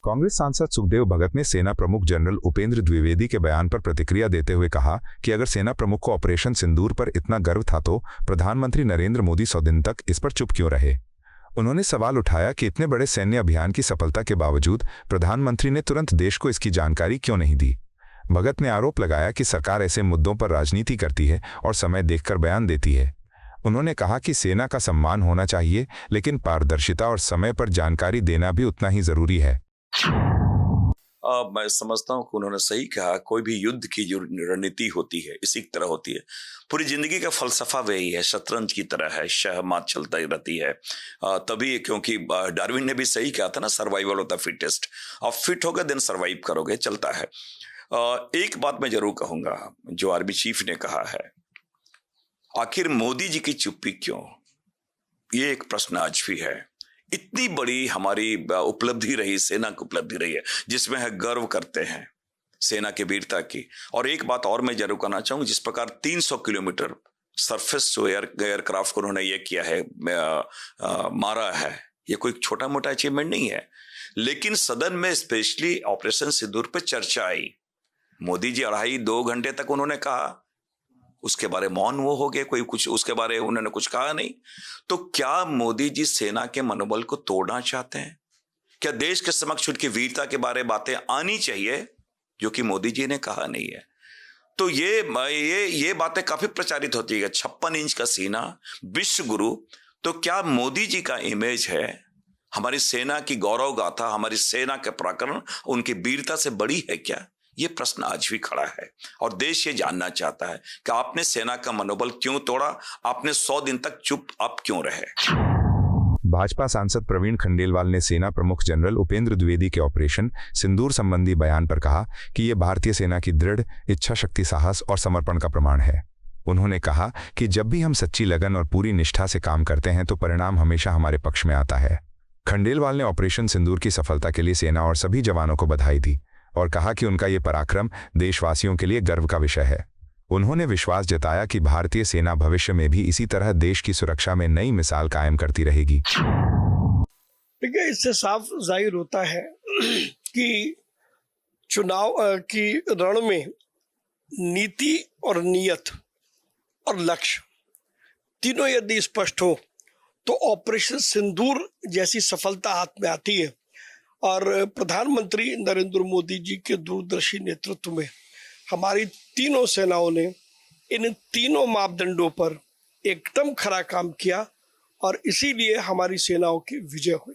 कांग्रेस सांसद सुखदेव भगत ने सेना प्रमुख जनरल उपेंद्र द्विवेदी के बयान पर प्रतिक्रिया देते हुए कहा कि अगर सेना प्रमुख को ऑपरेशन सिंदूर पर इतना गर्व था तो प्रधानमंत्री नरेंद्र मोदी 100 दिन तक इस पर चुप क्यों रहे। उन्होंने सवाल उठाया कि इतने बड़े सैन्य अभियान की सफलता के बावजूद प्रधानमंत्री ने तुरंत देश को इसकी जानकारी क्यों नहीं दी। भगत ने आरोप लगाया कि सरकार ऐसे मुद्दों पर राजनीति करती है और समय देखकर बयान देती है। उन्होंने कहा कि सेना का सम्मान होना चाहिए, लेकिन पारदर्शिता और समय पर जानकारी देना भी उतना ही जरूरी है। मैं समझता हूं कि उन्होंने सही कहा। कोई भी युद्ध की जो रणनीति होती है इसी की तरह होती है। पूरी जिंदगी का फलसफा वही है, शतरंज की तरह है, शहमात चलता ही रहती है। तभी क्योंकि डार्विन ने भी सही कहा था ना, सर्वाइवल ऑफ द फिटेस्ट। आप फिट होगे देन सर्वाइव करोगे, चलता है। एक बात मैं जरूर कहूंगा, जो आर्मी चीफ ने कहा है, आखिर मोदी जी की चुप्पी क्यों, ये एक प्रश्न आज भी है। इतनी बड़ी हमारी उपलब्धि रही, सेना की उपलब्धि रही है, जिसमें हम गर्व करते हैं सेना की वीरता की। और एक बात और मैं जरूर कहना चाहूंगा, जिस प्रकार 300 किलोमीटर सरफेस एयरक्राफ्ट को उन्होंने ये किया है, मारा है, ये कोई छोटा मोटा अचीवमेंट नहीं है। लेकिन सदन में स्पेशली ऑपरेशन सिंदूर पर चर्चा आई। मोदी जी 2.5-2 घंटे तक उन्होंने कहा, उसके बारे में मौन वो हो गए, कोई कुछ उसके बारे में उन्होंने कुछ कहा नहीं। तो क्या मोदी जी सेना के मनोबल को तोड़ना चाहते हैं? क्या देश के समक्ष उनकी वीरता के बारे में बातें आनी चाहिए, जो कि मोदी जी ने कहा नहीं है? तो ये बातें काफी प्रचारित होती है, 56 इंच का सीना, विश्व गुरु। तो क्या मोदी जी का इमेज है, हमारी सेना की गौरव गाथा, हमारी सेना के पराक्रम उनकी वीरता से बड़ी है क्या? ये प्रश्न आज भी खड़ा है और देश ये जानना चाहता है कि आपने सेना का मनोबल क्यों तोड़ा, आपने 100 दिन तक चुप आप क्यों रहे। भाजपा सांसद प्रवीण खंडेलवाल ने सेना प्रमुख जनरल उपेंद्र द्विवेदी के ऑपरेशन सिंदूर संबंधी बयान पर कहा कि ये भारतीय सेना की दृढ़ इच्छा शक्ति, साहस और समर्पण का प्रमाण है। उन्होंने कहा कि जब भी हम सच्ची लगन और पूरी निष्ठा से काम करते हैं तो परिणाम हमेशा हमारे पक्ष में आता है। खंडेलवाल ने ऑपरेशन सिंदूर की सफलता के लिए सेना और सभी जवानों को बधाई दी और कहा कि उनका ये पराक्रम देशवासियों के लिए गर्व का विषय है। उन्होंने विश्वास जताया कि भारतीय सेना भविष्य में भी इसी तरह देश की सुरक्षा में नई मिसाल कायम करती रहेगी। देखिए, इससे साफ जाहिर होता है कि चुनाव की रण में नीति और नियत और लक्ष्य तीनों यदि स्पष्ट हो तो ऑपरेशन सिंदूर जैसी सफलता हाथ में आती है। और प्रधानमंत्री नरेंद्र मोदी जी के दूरदर्शी नेतृत्व में हमारी तीनों सेनाओं ने इन तीनों मापदंडों पर एकदम खरा काम किया और इसीलिए हमारी सेनाओं की विजय हुई।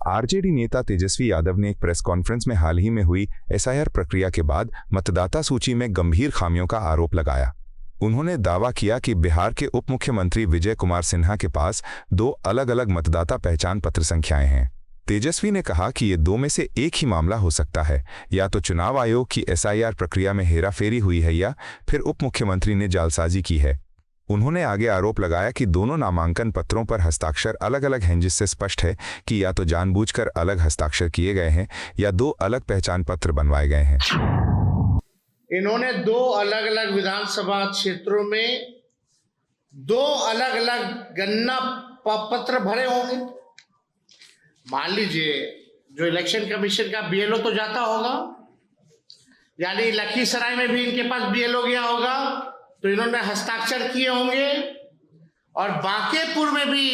आरजेडी नेता तेजस्वी यादव ने एक प्रेस कॉन्फ्रेंस में हाल ही में हुई एसआईआर प्रक्रिया के बाद मतदाता सूची में गंभीर खामियों का आरोप लगाया। उन्होंने दावा किया कि बिहार के उप मुख्यमंत्री विजय कुमार सिन्हा के पास 2 अलग-अलग मतदाता पहचान पत्र संख्याएं हैं। तेजस्वी ने कहा कि ये 2 में से एक ही मामला हो सकता है, या तो चुनाव आयोग की एसआईआर प्रक्रिया में हेराफेरी हुई है या फिर उप मुख्यमंत्री ने जालसाजी की है। उन्होंने आगे आरोप लगाया कि दोनों नामांकन पत्रों पर हस्ताक्षर अलग-अलग हैं, जिससे स्पष्ट है कि या तो जानबूझकर अलग हस्ताक्षर किए गए हैं या 2 अलग पहचान पत्र बनवाए गए हैं। इन्होंने 2 अलग-अलग विधानसभा क्षेत्रों में 2 अलग-अलग गणना पत्र भरे होंगे। मान लीजिए जो इलेक्शन कमीशन का बीएलओ तो जाता होगा, यानी लखीसराय में भी इनके पास बीएलओ गया होगा तो इन्होंने हस्ताक्षर किए होंगे, और बांकेपुर में भी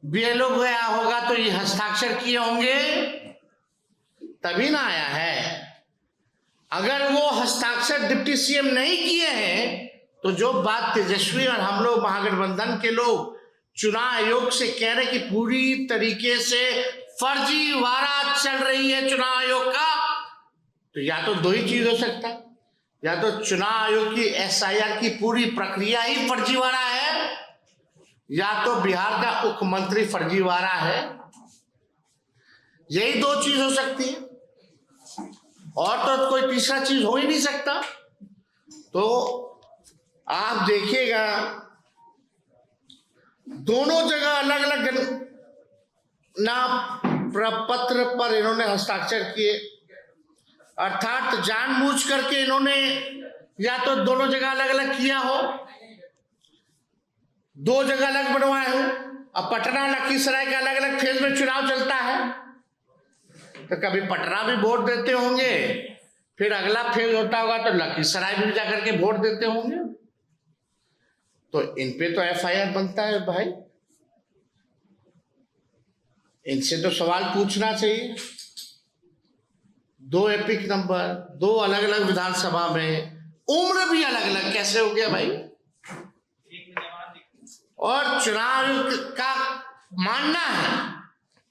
बीएलओ गया होगा तो ये हस्ताक्षर किए होंगे, तभी ना आया है। अगर वो हस्ताक्षर डिप्टी सीएम नहीं किए हैं तो जो बात तेजस्वी और हम लोग महागठबंधन के लोग चुनाव आयोग से कह रहे कि पूरी तरीके से फर्जीवाड़ा चल रही है चुनाव आयोग का, तो या तो 2 ही चीज हो सकता है, या तो चुनाव आयोग की एसआईआर की पूरी प्रक्रिया ही फर्जीवाड़ा है, या तो बिहार का मुख्यमंत्री फर्जीवाड़ा है। यही 2 चीज हो सकती है, और तो कोई तीसरा चीज हो ही नहीं सकता। तो आप देखिएगा दोनों जगह अलग अलग नाम पत्र पर इन्होंने हस्ताक्षर किए, अर्थात जानबूझ करके इन्होंने या तो दोनों जगह अलग अलग किया हो, 2 जगह अलग बनवाए हो, अब पटना लखीसराय का अलग अलग फेज में चुनाव चलता है, तो कभी पटना भी वोट देते होंगे, फिर अगला फेज होता होगा तो लखीसराय भी जाकर के वोट देते होंगे। तो इन पे तो एफआईआर बनता है भाई, इनसे तो सवाल पूछना चाहिए। 2 एपिक नंबर, 2 अलग अलग विधानसभा में, उम्र भी अलग अलग, कैसे हो गया भाई? और चुनाव का मानना है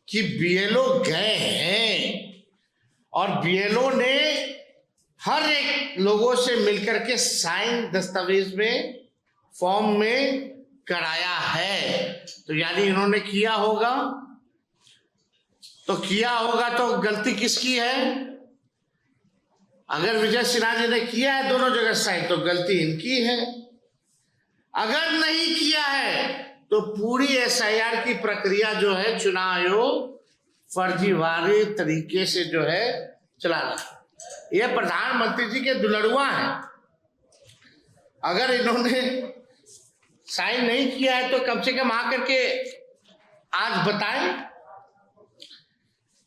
कि बीएलओ गए हैं और बीएलओ ने हर एक लोगों से मिलकर के साइन दस्तावेज में, फॉर्म में कराया है। तो यानी इन्होंने किया होगा, तो गलती किसकी है? अगर विजय सिन्हा जी ने किया है दोनों जगह साइन, तो गलती इनकी है। अगर नहीं किया है तो पूरी एसआईआर की प्रक्रिया जो है चुनाव आयोग फर्जीवाड़े तरीके से जो है चला रहा है। यह प्रधानमंत्री जी के दुलड़ुआ हैं। अगर इन्होंने साइन नहीं किया है तो कम से कम आकर के आज बताएं।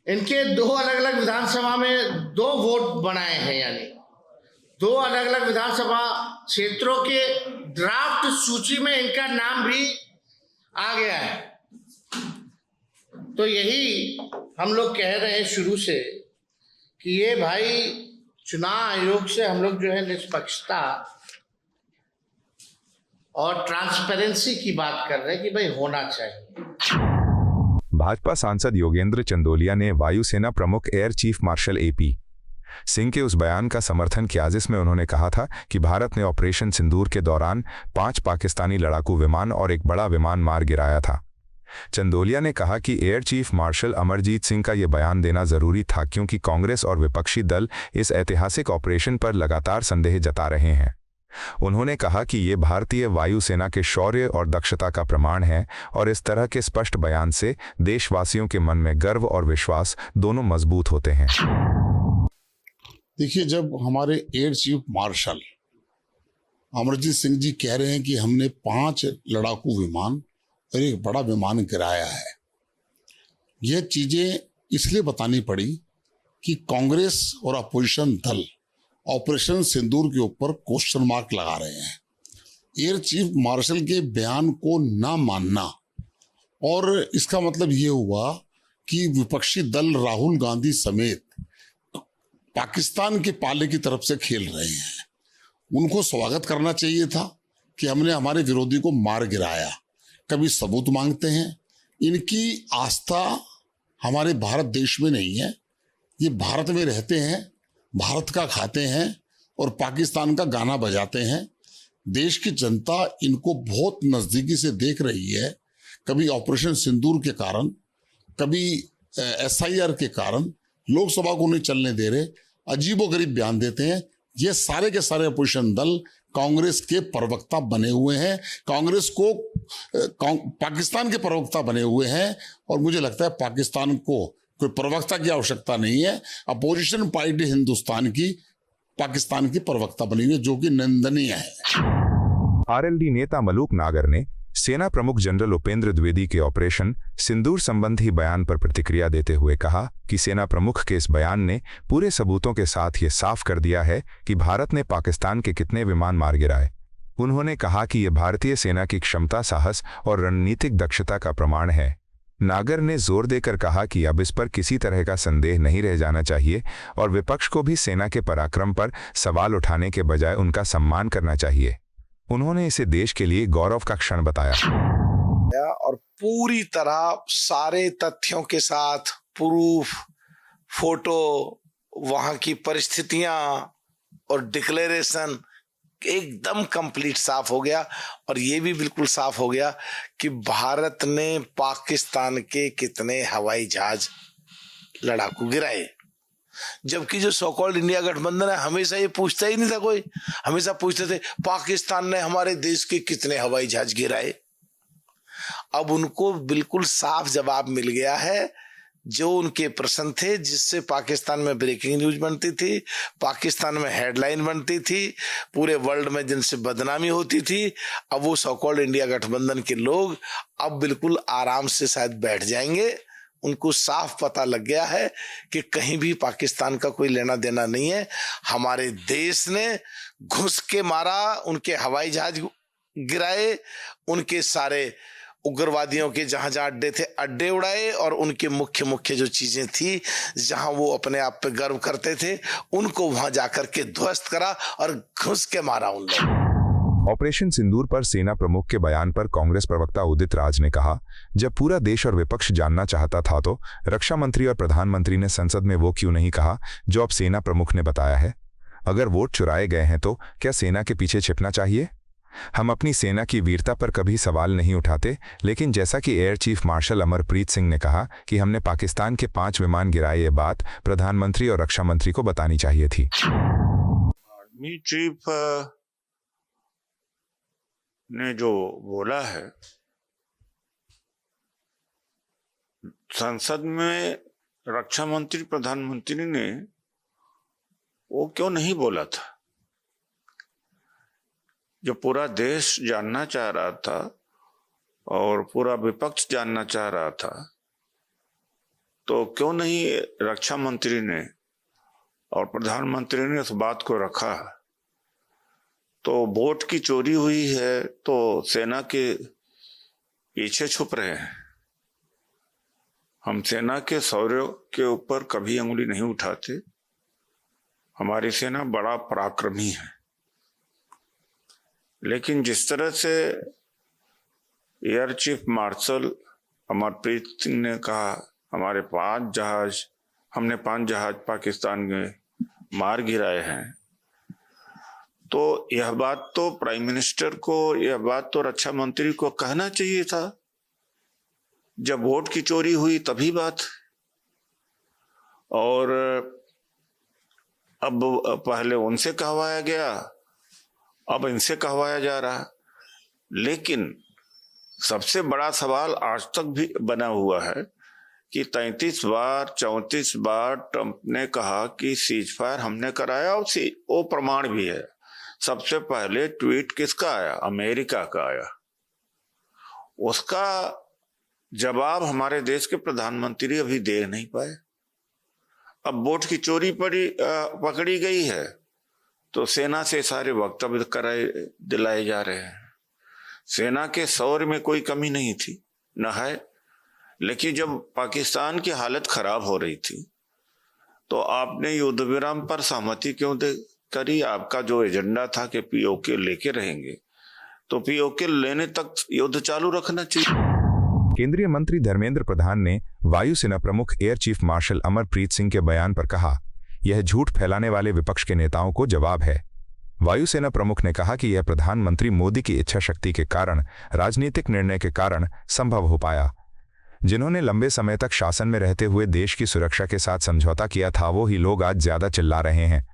इनके 2 अलग अलग विधानसभा में 2 वोट बनाए हैं, यानी 2 अलग अलग विधानसभा क्षेत्रों के ड्राफ्ट सूची में इनका नाम भी आ गया है। तो यही हम लोग कह रहे हैं शुरू से कि ये भाई चुनाव आयोग से हम लोग जो है निष्पक्षता और ट्रांसपेरेंसी की बात कर रहे हैं कि भाई होना चाहिए। भाजपा सांसद योगेंद्र चंदोलिया ने वायुसेना प्रमुख air chief martial AP Singh के उस बयान का समर्थन किया जिसमें उन्होंने कहा था कि भारत ने ऑपरेशन सिंदूर के दौरान 5 पाकिस्तानी लड़ाकू विमान और एक बड़ा विमान मार गिराया था। चंदोलिया ने कहा कि air chief marshal Amarjit Singh का यह बयान देना जरूरी था क्योंकि कांग्रेस और विपक्षी दल इस ऐतिहासिक ऑपरेशन पर लगातार संदेह जता रहे हैं। उन्होंने कहा कि ये भारतीय वायुसेना के शौर्य और दक्षता का प्रमाण है और इस तरह के स्पष्ट बयान से देशवासियों के मन में गर्व और विश्वास दोनों मजबूत होते हैं। देखिए, जब हमारे air chief marshal Amarjit Singh ji कह रहे हैं कि हमने 5 लड़ाकू विमान और एक बड़ा विमान गिराया है, यह चीजें इसलिए बतानी पड़ी कि कांग्रेस और अपोजिशन दल ऑपरेशन सिंदूर के ऊपर क्वेश्चन मार्क लगा रहे हैं। एयर चीफ मार्शल के बयान को ना मानना और इसका मतलब ये हुआ कि विपक्षी दल राहुल गांधी समेत पाकिस्तान के पाले की तरफ से खेल रहे हैं। उनको स्वागत करना चाहिए था कि हमने हमारे विरोधी को मार गिराया। कभी सबूत मांगते हैं। इनकी आस्था हमारे भारत देश में नहीं है। ये भारत में रहते हैं, भारत का खाते हैं और पाकिस्तान का गाना बजाते हैं। देश की जनता इनको बहुत नजदीकी से देख रही है। कभी ऑपरेशन सिंदूर के कारण, कभी एसआईआर के कारण लोकसभा को नहीं चलने दे रहे, अजीबोगरीब बयान देते हैं। ये सारे के सारे अपोजिशन दल कांग्रेस के प्रवक्ता बने हुए हैं, कांग्रेस को पाकिस्तान के प्रवक्ता बने हुए हैं। और मुझे लगता है पाकिस्तान को कोई प्रवक्ता की आवश्यकता नहीं है। अपोजिशन पार्टी हिंदुस्तान की पाकिस्तान की प्रवक्ता बनी हुई है, जो कि निंदनीय है। आरएलडी नेता मलूक नागर ने सेना प्रमुख जनरल उपेंद्र द्विवेदी के ऑपरेशन सिंदूर संबंधी बयान पर प्रतिक्रिया देते हुए कहा कि सेना प्रमुख के इस बयान ने पूरे सबूतों के साथ ये साफ कर दिया है कि भारत ने पाकिस्तान के कितने विमान मार गिराए। उन्होंने कहा कि यह भारतीय सेना की क्षमता, साहस और रणनीतिक दक्षता का प्रमाण है। नागर ने जोर देकर कहा कि अब इस पर किसी तरह का संदेह नहीं रह जाना चाहिए और विपक्ष को भी सेना के पराक्रम पर सवाल उठाने के बजाय उनका सम्मान करना चाहिए। उन्होंने इसे देश के लिए गौरव का क्षण बताया और पूरी तरह सारे तथ्यों के साथ प्रूफ, फोटो, वहां की परिस्थितियां और डिक्लेरेशन एकदम कंप्लीट साफ हो गया। और ये भी बिल्कुल साफ हो गया कि भारत ने पाकिस्तान के कितने हवाई जहाज लड़ाकू गिराए, जबकि जो सो कॉल्ड इंडिया गठबंधन है हमेशा ये पूछता ही नहीं था कोई। हमेशा पूछते थे पाकिस्तान ने हमारे देश के कितने हवाई जहाज गिराए। अब उनको बिल्कुल साफ जवाब मिल गया है। जो उनके प्रश्न थे, जिससे पाकिस्तान में ब्रेकिंग न्यूज बनती थी, पाकिस्तान में हेडलाइन बनती थी, पूरे वर्ल्ड में जिनसे बदनामी होती थी, अब वो सो कॉल्ड इंडिया गठबंधन के लोग अब बिल्कुल आराम से शायद बैठ जाएंगे। उनको साफ पता लग गया है कि कहीं भी पाकिस्तान का कोई लेना देना नहीं है। हमारे देश ने घुस के मारा, उनके हवाई जहाज गिराए, उनके सारे उग्रवादियों के जहां जहां अड्डे थे अड्डे उड़ाए, और उनके मुख्य जो चीजें थी जहां वो अपने आप पे गर्व करते थे उनको वहां जाकर के ध्वस्त करा और घुस के मारा उन लोग। ऑपरेशन सिंदूर पर सेना प्रमुख के बयान पर कांग्रेस प्रवक्ता उदित राज ने कहा, जब पूरा देश और विपक्ष जानना चाहता था तो रक्षा मंत्री और प्रधानमंत्री ने संसद में वो क्यों नहीं कहा जो अब सेना प्रमुख ने बताया है। अगर वोट चुराए गए हैं तो क्या सेना के पीछे छिपना चाहिए? हम अपनी सेना की वीरता पर कभी सवाल नहीं उठाते, लेकिन जैसा कि air chief martial Amarpreet Singh ने कहा कि हमने पाकिस्तान के 5 विमान गिराए, ये बात प्रधानमंत्री और रक्षा मंत्री को बतानी चाहिए थी। आर्मी चीफ ने जो बोला है, संसद में रक्षा मंत्री प्रधानमंत्री ने वो क्यों नहीं बोला था? जो पूरा देश जानना चाह रहा था और पूरा विपक्ष जानना चाह रहा था, तो क्यों नहीं रक्षा मंत्री ने और प्रधानमंत्री ने उस बात को रखा? तो वोट की चोरी हुई है तो सेना के पीछे छुप रहे हैं। हम सेना के शौर्य के ऊपर कभी उंगली नहीं उठाते। हमारी सेना बड़ा पराक्रमी है, लेकिन जिस तरह से air chief martial Amarpreet Singh ने कहा हमने 5 जहाज पाकिस्तान में मार गिराए हैं, तो यह बात तो प्राइम मिनिस्टर को, यह बात तो रक्षा मंत्री को कहना चाहिए था। जब वोट की चोरी हुई तभी बात। और अब पहले उनसे कहवाया गया, अब इनसे कहवाया जा रहा। लेकिन सबसे बड़ा सवाल आज तक भी बना हुआ है कि 33 बार 34 बार ट्रंप ने कहा कि सीज फायर हमने कराया, और वो प्रमाण भी है। सबसे पहले ट्वीट किसका आया? अमेरिका का आया। उसका जवाब हमारे देश के प्रधानमंत्री अभी दे नहीं पाए। अब वोट की चोरी पकड़ी गई है तो सेना से सारे वक्तव्य दिलाए जा रहे हैं। सेना के शौर्य में कोई कमी नहीं थी, न है। लेकिन जब पाकिस्तान की हालत खराब हो रही थी तो आपने युद्ध विराम पर सहमति क्यों करी? आपका जो एजेंडा था कि पीओके लेके रहेंगे, तो पीओके लेने तक युद्ध चालू रखना चाहिए। केंद्रीय मंत्री धर्मेंद्र प्रधान ने वायुसेना प्रमुख air chief martial Amarpreet Singh के बयान पर कहा, यह झूठ फैलाने वाले विपक्ष के नेताओं को जवाब है। वायुसेना प्रमुख ने कहा कि यह प्रधानमंत्री मोदी की इच्छा शक्ति के कारण, राजनीतिक निर्णय के कारण संभव हो पाया। जिन्होंने लंबे समय तक शासन में रहते हुए देश की सुरक्षा के साथ समझौता किया था, वो ही लोग आज ज्यादा चिल्ला रहे हैं।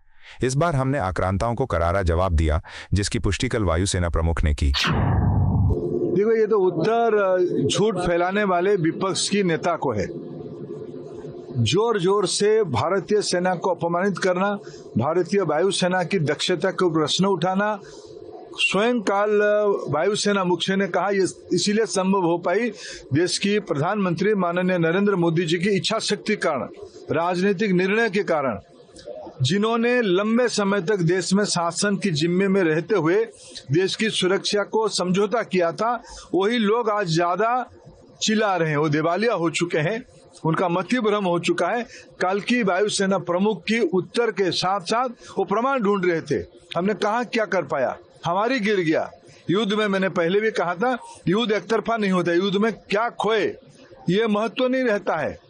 इस बार हमने आक्रांताओं को करारा जवाब दिया, जिसकी पुष्टि कल वायुसेना प्रमुख ने की। देखो, ये तो उत्तर झूठ फैलाने वाले विपक्ष की नेता को है। जोर जोर से भारतीय सेना को अपमानित करना, भारतीय वायुसेना की दक्षता को प्रश्न उठाना। स्वयं काल वायुसेना मुख्य ने कहा ये इसीलिए संभव हो पाई देश की प्रधानमंत्री माननीय नरेंद्र मोदी जी की इच्छा शक्ति कारण, राजनीतिक निर्णय के कारण। जिन्होंने लंबे समय तक देश में शासन की जिम्मे में रहते हुए देश की सुरक्षा को समझौता किया था, वही लोग आज ज्यादा चिल्ला रहे हैं। वो दिवालिया हो चुके हैं, उनका मति भ्रम हो चुका है। कल की वायुसेना प्रमुख की उत्तर के साथ साथ वो प्रमाण ढूंढ रहे थे। हमने कहा क्या कर पाया, हमारी गिर गया। युद्ध में मैंने पहले भी कहा था, युद्ध एक तरफा नहीं होता। युद्ध में क्या खोए ये महत्व नहीं रहता है।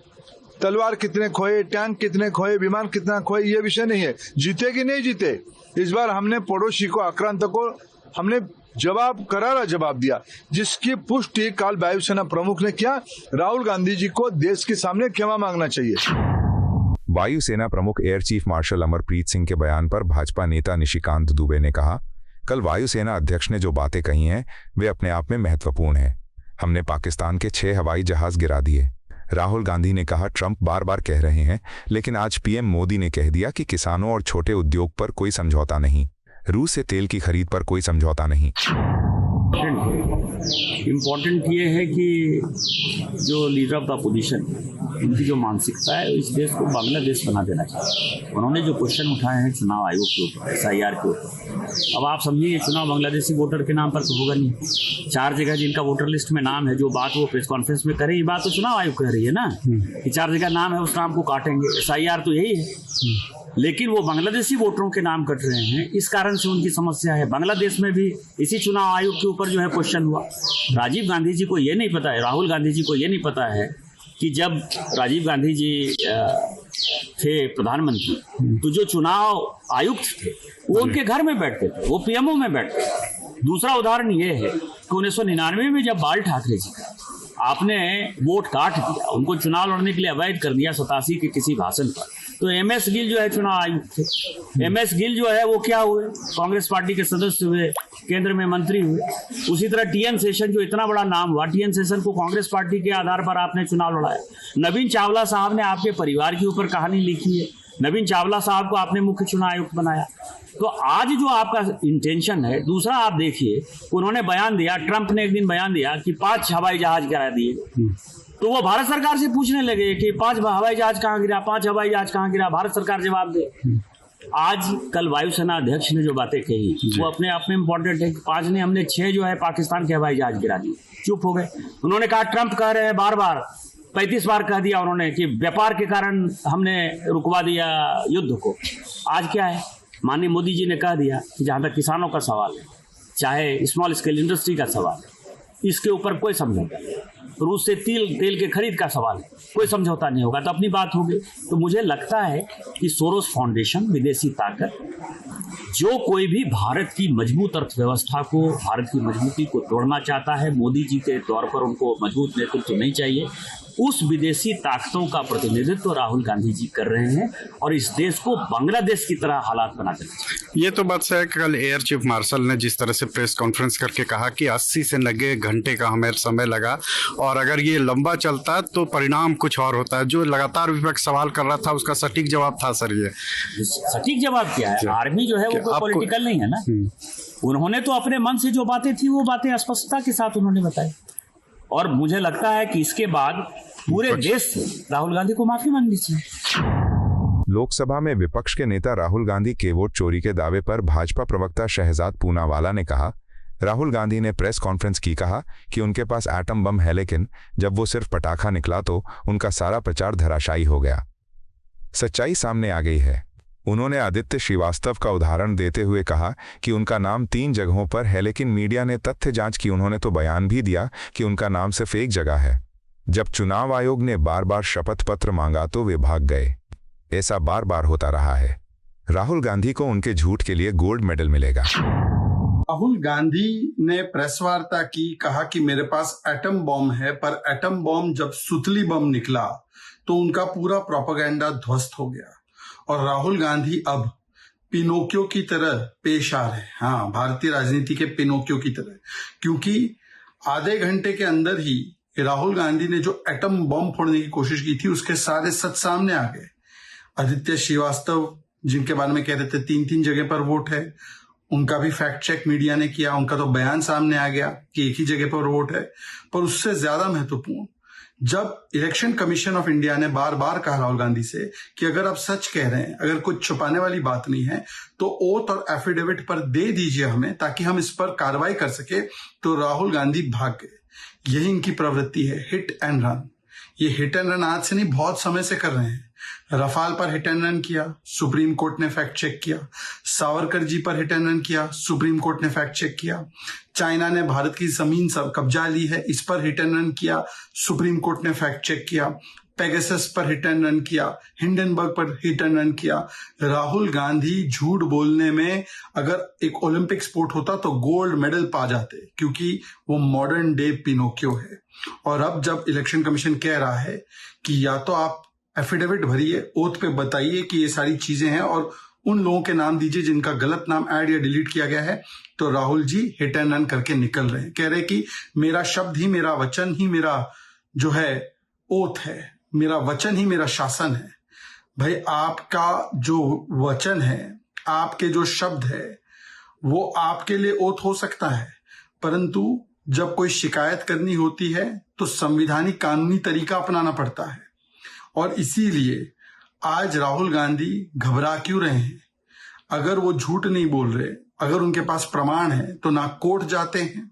तलवार कितने खोए, टैंक कितने खोए, विमान कितना खोए, ये विषय नहीं है। जीते कि नहीं जीते, इस बार हमने पड़ोसी को, आक्रांत को हमने करारा जवाब दिया, जिसकी पुष्टि कल वायुसेना प्रमुख ने किया। राहुल गांधी जी को देश के सामने क्षमा मांगना चाहिए। वायुसेना प्रमुख air chief martial Amarpreet Singh के बयान पर भाजपा नेता निशिकांत दुबे ने कहा, कल वायुसेना अध्यक्ष ने जो बातें कही हैं वे अपने आप में महत्वपूर्ण हैं। हमने पाकिस्तान के 6 हवाई जहाज गिरा दिए। राहुल गांधी ने कहा, ट्रंप बार बार कह रहे हैं, लेकिन आज पीएम मोदी ने कह दिया कि किसानों और छोटे उद्योग पर कोई समझौता नहीं, रूस से तेल की खरीद पर कोई समझौता नहीं। इम्पोर्टेंट ये है कि जो लीडर ऑफ द अपोजिशन, उनकी जो मानसिकता है इस देश को बांग्लादेश बना देना चाहिए। उन्होंने जो क्वेश्चन उठाए हैं चुनाव आयोग के ऊपर, SIR के ऊपर, अब आप समझिए चुनाव बांग्लादेशी वोटर के नाम पर तो होगा नहीं। 4 जगह जिनका वोटर लिस्ट में नाम है, जो बात वो प्रेस कॉन्फ्रेंस में करे, ये बात तो चुनाव आयोग कह रही है ना कि 4 जगह नाम है, उस नाम को काटेंगे। SIR तो यही है, लेकिन वो बांग्लादेशी वोटरों के नाम कट रहे हैं, इस कारण से उनकी समस्या है। बांग्लादेश में भी इसी चुनाव आयोग के ऊपर जो है क्वेश्चन हुआ। राजीव गांधी जी को ये नहीं पता है, राहुल गांधी जी को ये नहीं पता है कि जब राजीव गांधी जी थे प्रधानमंत्री तो जो चुनाव आयुक्त थे वो उनके घर में बैठते थे, वो PMO में बैठते थे। दूसरा उदाहरण ये है कि 1999 में जब बाल ठाकरे जी का आपने वोट काट दिया, उनको चुनाव लड़ने के लिए अवैध कर दिया 87 के किसी भाषण पर, तो MS गिल जो है चुनाव आयुक्त थे। MS गिल जो है वो क्या हुए, कांग्रेस पार्टी के सदस्य हुए, केंद्र में मंत्री हुए। उसी तरह TN शेषन जो इतना बड़ा नाम हुआ, TN शेषन को कांग्रेस पार्टी के आधार पर आपने चुनाव लड़ाया। नवीन चावला साहब ने आपके परिवार के ऊपर कहानी लिखी है, नवीन चावला साहब को आपने मुख्य चुनाव आयुक्त बनाया। तो आज जो आपका इंटेंशन है, दूसरा आप देखिए, उन्होंने बयान दिया, ट्रंप ने एक दिन बयान दिया कि 5 हवाई जहाज गिरा दिए, तो वो भारत सरकार से पूछने लगे कि 5 हवाई जहाज कहाँ गिरा, 5 हवाई जहाज कहाँ गिरा, भारत सरकार जवाब दे। आज कल वायुसेना अध्यक्ष ने जो बातें कही वो अपने आप में इम्पोर्टेंट है। 5 ने, हमने 6 जो है पाकिस्तान के हवाई जहाज गिरा दिए, चुप हो गए। उन्होंने कहा ट्रंप कह रहे हैं बार बार, 35 बार कह दिया उन्होंने कि व्यापार के कारण हमने रुकवा दिया युद्ध को। आज क्या है, माननीय मोदी जी ने कह दिया कि जहाँ तक किसानों का सवाल है, चाहे स्मॉल स्केल इंडस्ट्री का सवाल है, इसके ऊपर कोई समझौता नहीं। रूस से तेल के खरीद का सवाल है, कोई समझौता नहीं होगा, तो अपनी बात होगी। तो मुझे लगता है कि सोरोस फाउंडेशन, विदेशी ताकत, जो कोई भी भारत की मजबूत अर्थव्यवस्था को, भारत की मजबूती को तोड़ना चाहता है, मोदी जी के तौर पर उनको मजबूत नेतृत्व नहीं चाहिए, उस विदेशी ताकतों का प्रतिनिधित्व राहुल गांधी जी कर रहे हैं और इस देश को बांग्लादेश की तरह हालात बना देते। ये तो बात है, कल एयर चीफ मार्शल ने जिस तरह से प्रेस कॉन्फ्रेंस करके कहा कि 80 से 90 घंटे का हमें समय लगा और अगर ये लंबा चलता तो परिणाम कुछ और होता है। जो लगातार विपक्ष सवाल कर रहा था उसका सटीक जवाब था सर, ये सटीक जवाब क्या है? आर्मी जो है वो कोई पॉलिटिकल नहीं है ना। उन्होंने तो अपने मन से जो बातें थी वो बातें स्पष्टता के साथ उन्होंने बताई और मुझे लगता है कि इसके बाद पूरे देश से राहुल गांधी को माफी मांगनी चाहिए। लोकसभा में विपक्ष के नेता राहुल गांधी के वोट चोरी के दावे पर भाजपा प्रवक्ता शहजाद पूनावाला ने कहा, राहुल गांधी ने प्रेस कॉन्फ्रेंस की कहा कि उनके पास एटम बम है, लेकिन जब वो सिर्फ पटाखा निकला तो उनका सारा प्रचार धराशायी हो गया। सच्चाई सामने आ गई है। उन्होंने आदित्य श्रीवास्तव का उदाहरण देते हुए कहा कि उनका नाम 3 जगहों पर है, लेकिन मीडिया ने तथ्य जांच की। उन्होंने तो बयान भी दिया कि उनका नाम सिर्फ एक जगह है। जब चुनाव आयोग ने बार बार शपथ पत्र मांगा तो वे भाग गए। ऐसा बार बार होता रहा है। राहुल गांधी को उनके झूठ के लिए गोल्ड मेडल मिलेगा। राहुल गांधी ने प्रेस वार्ता की, कहा कि मेरे पास एटम बॉम्ब है, पर एटम बॉम्ब जब सुतली बम निकला तो उनका पूरा प्रोपेगेंडा ध्वस्त हो गया और राहुल गांधी अब पिनोकियो की तरह पेश आ रहे हैं। हाँ, भारतीय राजनीति के पिनोकियो की तरह, क्योंकि आधे घंटे के अंदर ही राहुल गांधी ने जो एटम बॉम्ब फोड़ने की कोशिश की थी उसके सारे सच सामने आ गए। आदित्य श्रीवास्तव जिनके बारे में कह रहे थे 3-3 जगह पर वोट है, उनका भी फैक्ट चेक मीडिया ने किया, उनका तो बयान सामने आ गया कि एक ही जगह पर वोट है। पर उससे ज्यादा महत्वपूर्ण, जब इलेक्शन कमीशन ऑफ इंडिया ने बार बार कहा राहुल गांधी से कि अगर आप सच कह रहे हैं, अगर कुछ छुपाने वाली बात नहीं है तो ओथ और एफिडेविट पर दे दीजिए हमें ताकि हम इस पर कार्रवाई कर सके, तो राहुल गांधी भाग गए। यही इनकी प्रवृत्ति है, हिट एंड रन। ये हिट एंड रन आज से नहीं, बहुत समय से कर रहे हैं। रफाल पर हिट एंड रन किया, सुप्रीम कोर्ट ने फैक्ट चेक किया। सावरकर जी पर हिट एंड रन किया, सुप्रीम कोर्ट ने फैक्ट चेक किया। चाइना ने भारत की जमीन सब कब्जा ली है, इस पर हिट एंड रन किया, सुप्रीम कोर्ट ने फैक्ट चेक किया। पेगासस पर हिट एंड रन किया, हिंडनबर्ग पर हिट एंड रन किया। राहुल गांधी झूठ बोलने में अगर एक ओलंपिक स्पोर्ट होता तो गोल्ड मेडल पा जाते, क्योंकि वो मॉडर्न डे पिनोकियो है। और अब जब इलेक्शन कमीशन कह रहा है कि या तो आप एफिडेविट भरिए, ओथ पे बताइए कि ये सारी चीजें हैं और उन लोगों के नाम दीजिए जिनका गलत नाम ऐड या डिलीट किया गया है, तो Rahul ji hit and run करके निकल रहे हैं। कह रहे कि मेरा शब्द ही, मेरा वचन ही, मेरा जो है ओथ है, मेरा वचन ही मेरा शासन है। भाई आपका जो वचन है, आपके जो शब्द है, वो आपके लिए ओथ हो सकता है, परंतु जब कोई शिकायत करनी होती है तो संवैधानिक कानूनी तरीका अपनाना पड़ता है। और इसीलिए आज राहुल गांधी घबरा क्यों रहे हैं? अगर वो झूठ नहीं बोल रहे, अगर उनके पास प्रमाण है, तो ना कोर्ट जाते हैं,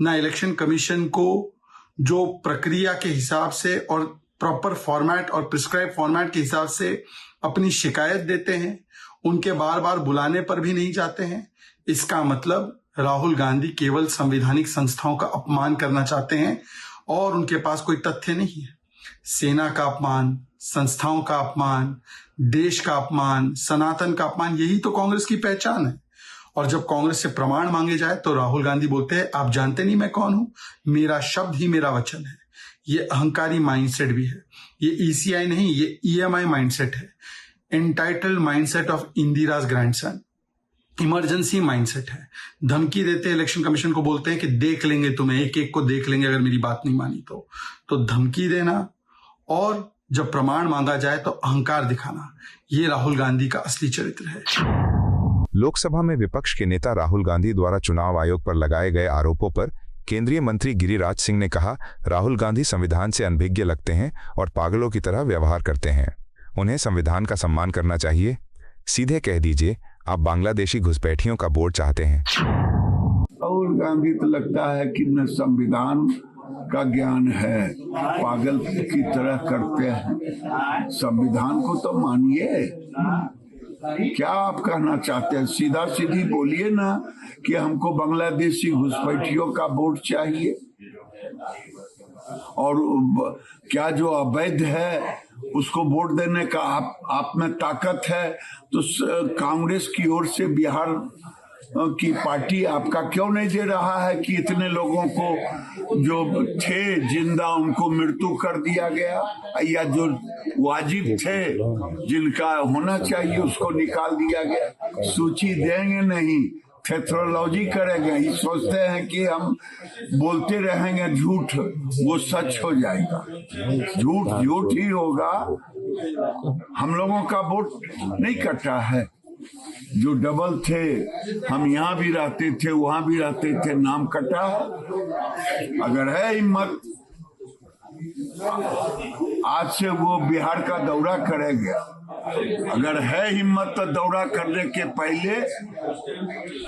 ना इलेक्शन कमीशन को जो प्रक्रिया के हिसाब से और प्रॉपर फॉर्मेट और प्रिस्क्राइब फॉर्मेट के हिसाब से अपनी शिकायत देते हैं, उनके बार बार बुलाने पर भी नहीं जाते हैं। इसका मतलब राहुल गांधी केवल संवैधानिक संस्थाओं का अपमान करना चाहते हैं और उनके पास कोई तथ्य नहीं है। सेना का अपमान, संस्थाओं का अपमान, देश का अपमान, सनातन का अपमान, यही तो कांग्रेस की पहचान है। और जब कांग्रेस से प्रमाण मांगे जाए तो राहुल गांधी बोलते हैं आप जानते नहीं मैं कौन हूं, मेरा शब्द ही मेरा वचन है। ये अहंकारी माइंडसेट भी है, ये ईसीआई नहीं, ये ईएमआई माइंडसेट है, entitled mindset of Indira's grandson, emergency mindset है। धमकी देते हैं इलेक्शन कमीशन को, बोलते हैं कि देख लेंगे तुम्हें, एक एक को देख लेंगे अगर मेरी बात नहीं मानी तो धमकी देना और जब प्रमाण मांगा जाए तो अहंकार दिखाना, ये राहुल गांधी का असली चरित्र है। लोकसभा में विपक्ष के नेता राहुल गांधी द्वारा चुनाव आयोग पर लगाए गए आरोपों पर केंद्रीय मंत्री गिरिराज सिंह ने कहा, राहुल गांधी संविधान से अनभिज्ञ लगते हैं और पागलों की तरह व्यवहार करते हैं। उन्हें संविधान का सम्मान करना चाहिए। सीधे कह दीजिए आप बांग्लादेशी घुसपैठियों का वोट चाहते हैं। राहुल गांधी तो लगता है कि न संविधान का ज्ञान है, पागल की तरह करते हैं। संविधान को तो मानिए। क्या आप कहना चाहते हैं? सीधा सीधी बोलिए ना कि हमको बांग्लादेशी घुसपैठियों का वोट चाहिए। और क्या जो अवैध है उसको वोट देने का आप में ताकत है तो कांग्रेस की ओर से बिहार की पार्टी आपका क्यों नहीं दे रहा है कि इतने लोगों को जो थे जिंदा उनको मृत्यु कर दिया गया, या जो वाजिब थे जिनका होना चाहिए उसको निकाल दिया गया? सूची देंगे नहीं, थेट्रोलॉजी करेंगे, ये सोचते हैं कि हम बोलते रहेंगे झूठ वो सच हो जाएगा। झूठ ही होगा। हम लोगों का वोट नहीं कटा है, जो डबल थे, हम यहाँ भी रहते थे वहां भी रहते थे, नाम कटा है। अगर है हिम्मत, आज से वो बिहार का दौरा करेंगे। अगर है हिम्मत तो दौरा करने के पहले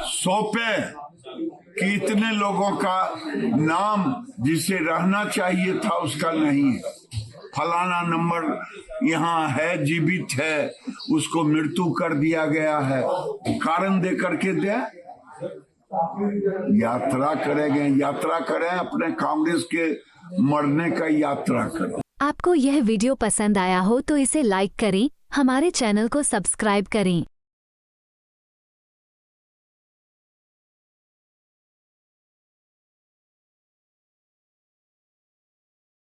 सौंपे कि इतने लोगों का नाम जिसे रहना चाहिए था उसका नहीं है, फलाना नंबर यहाँ है, जीवित है, उसको मृत्यु कर दिया गया है, कारण दे करके दे। यात्रा करेंगे, यात्रा करें, अपने कांग्रेस के मरने का यात्रा करें। आपको यह वीडियो पसंद आया हो तो इसे लाइक करें, हमारे चैनल को सब्सक्राइब करें।